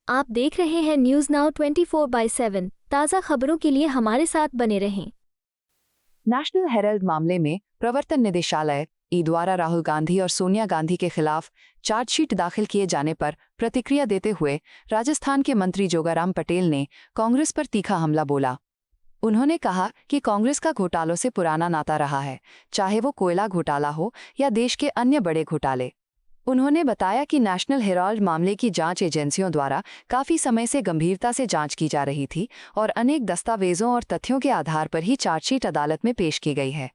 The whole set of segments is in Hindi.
आप देख रहे हैं न्यूज नाउ 24/7। ताज़ा खबरों के लिए हमारे साथ बने रहें। नेशनल हेराल्ड मामले में प्रवर्तन निदेशालय ई द्वारा राहुल गांधी और सोनिया गांधी के खिलाफ चार्जशीट दाखिल किए जाने पर प्रतिक्रिया देते हुए राजस्थान के मंत्री जोगाराम पटेल ने कांग्रेस पर तीखा हमला बोला। उन्होंने कहा कि कांग्रेस का घोटालों से पुराना नाता रहा है, चाहे वो कोयला घोटाला हो या देश के अन्य बड़े घोटाले। उन्होंने बताया कि नेशनल हेराल्ड मामले की जांच एजेंसियों द्वारा काफी समय से गंभीरता से जांच की जा रही थी और अनेक दस्तावेजों और तथ्यों के आधार पर ही चार्जशीट अदालत में पेश की गई है।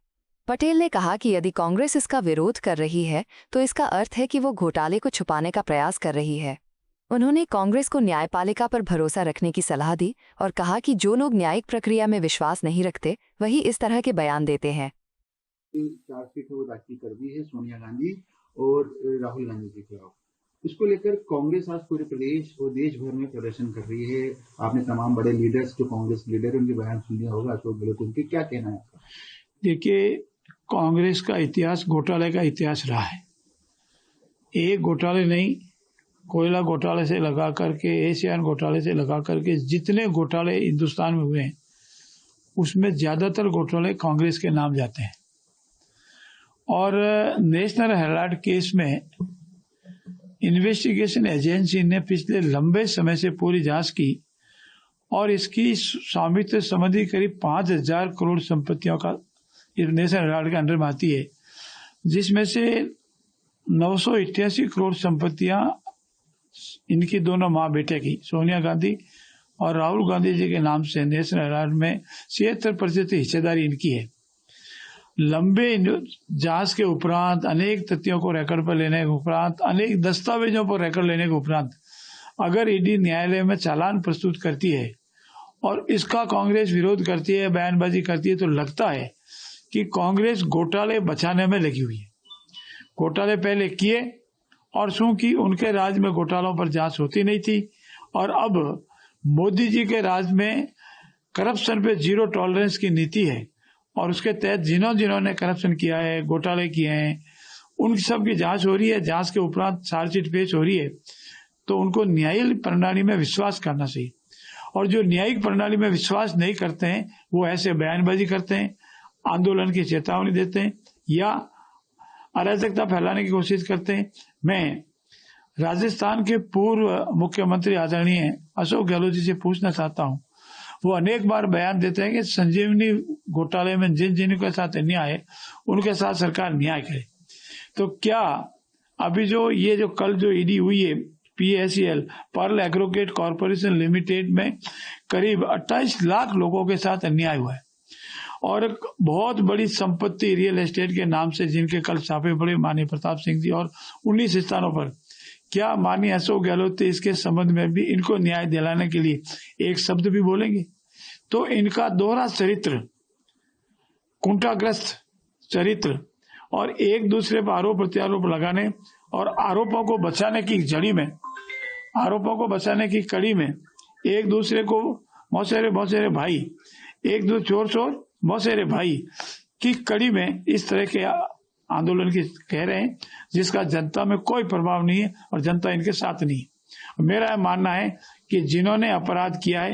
पटेल ने कहा कि यदि कांग्रेस इसका विरोध कर रही है तो इसका अर्थ है कि वो घोटाले को छुपाने का प्रयास कर रही है। उन्होंने कांग्रेस को न्यायपालिका पर भरोसा रखने की सलाह दी और कहा कि जो लोग न्यायिक प्रक्रिया में विश्वास नहीं रखते वही इस तरह के बयान देते हैं। चार्जशीट वो दाखिल कर दी है सोनिया गांधी और राहुल गांधी के खिलाफ। इसको लेकर कांग्रेस आज पूरे प्रदेश और देश भर में प्रदर्शन कर रही है। आपने तमाम बड़े लीडर्स, जो कांग्रेस लीडर, उनके बयान सुन लिया होगा। अशोक गहलोत, उनके क्या कहना है आपका? देखिए, कांग्रेस का इतिहास घोटाले का इतिहास रहा है। एक घोटाले नहीं, कोयला घोटाले से लगा करके, एशियान घोटाले से लगा करके जितने घोटाले हिंदुस्तान में हुए हैं उसमें ज्यादातर घोटाले कांग्रेस के नाम जाते हैं। और नेशनल हेराल्ड केस में इन्वेस्टिगेशन एजेंसी ने पिछले लंबे समय से पूरी जांच की और इसकी स्वामित्व संबंधी करीब 5,000 करोड़ संपत्तियों का नेशनल हेराल्ड के अंडर में आती है, जिसमें से 988 करोड़ संपत्तियां इनकी दोनों माँ बेटे की, सोनिया गांधी और राहुल गांधी जी के नाम से नेशनल हेराल्ड में 76% हिस्सेदारी इनकी है। लंबे जांच के उपरांत, अनेक तथ्यों को रिकॉर्ड पर लेने के उपरांत, अनेक दस्तावेजों पर रिकॉर्ड लेने के उपरांत अगर ईडी न्यायालय में चालान प्रस्तुत करती है और इसका कांग्रेस विरोध करती है, बयानबाजी करती है, तो लगता है कि कांग्रेस घोटाले बचाने में लगी हुई है। घोटाले पहले किए और चूंकि उनके राज में घोटालों पर जांच होती नहीं थी और अब मोदी जी के राज में करप्शन पे जीरो टॉलरेंस की नीति है और उसके तहत जिन्होंने करप्शन किया है, घोटाले किए हैं, उन सब की जांच हो रही है। जांच के उपरांत चार्जशीट पेश हो रही है, तो उनको न्यायिक प्रणाली में विश्वास करना चाहिए। और जो न्यायिक प्रणाली में विश्वास नहीं करते हैं वो ऐसे बयानबाजी करते हैं, आंदोलन की चेतावनी देते हैं या अराजकता फैलाने की कोशिश करते हैं। मैं राजस्थान के पूर्व मुख्यमंत्री आदरणीय अशोक गहलोत जी से पूछना चाहता हूं, वो अनेक बार बयान देते हैं कि संजीवनी घोटाले में जिन के साथ अन्याय है उनके साथ सरकार न्याय करे। तो क्या अभी जो कल जो ईडी हुई है PACL, पर्ल एग्रोगेट कॉर्पोरेशन लिमिटेड में करीब 28 लाख लोगों के साथ अन्याय हुआ है और बहुत बड़ी संपत्ति रियल एस्टेट के नाम से जिनके कल छापे पड़े माननीय प्रताप सिंह जी और 19 स्थानों पर, क्या माननीय अशोक गहलोत इसके संबंध में भी इनको न्याय दिलाने के लिए एक शब्द भी बोलेंगे? तो इनका दोहरा चरित्र, कुंठाग्रस्त चरित्र और एक दूसरे पर आरोप प्रत्यारोप लगाने और आरोपों को बचाने की कड़ी में एक दूसरे को मौसेरे भाई, एक दो चोर मौसेरे भाई की कड़ी में इस तरह के आंदोलन की कह रहे हैं, जिसका जनता में कोई प्रभाव नहीं है और जनता इनके साथ नहीं है। मेरा मानना है कि जिन्होंने अपराध किया है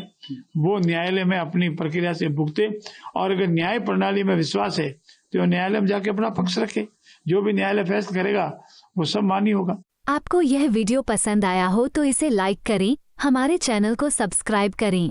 वो न्यायालय में अपनी प्रक्रिया से भुगते और अगर न्याय प्रणाली में विश्वास है तो न्यायालय में जाके अपना पक्ष रखे। जो भी न्यायालय फैसला करेगा वो सब मान्य होगा। आपको यह वीडियो पसंद आया हो तो इसे लाइक करें, हमारे चैनल को सब्सक्राइब करें।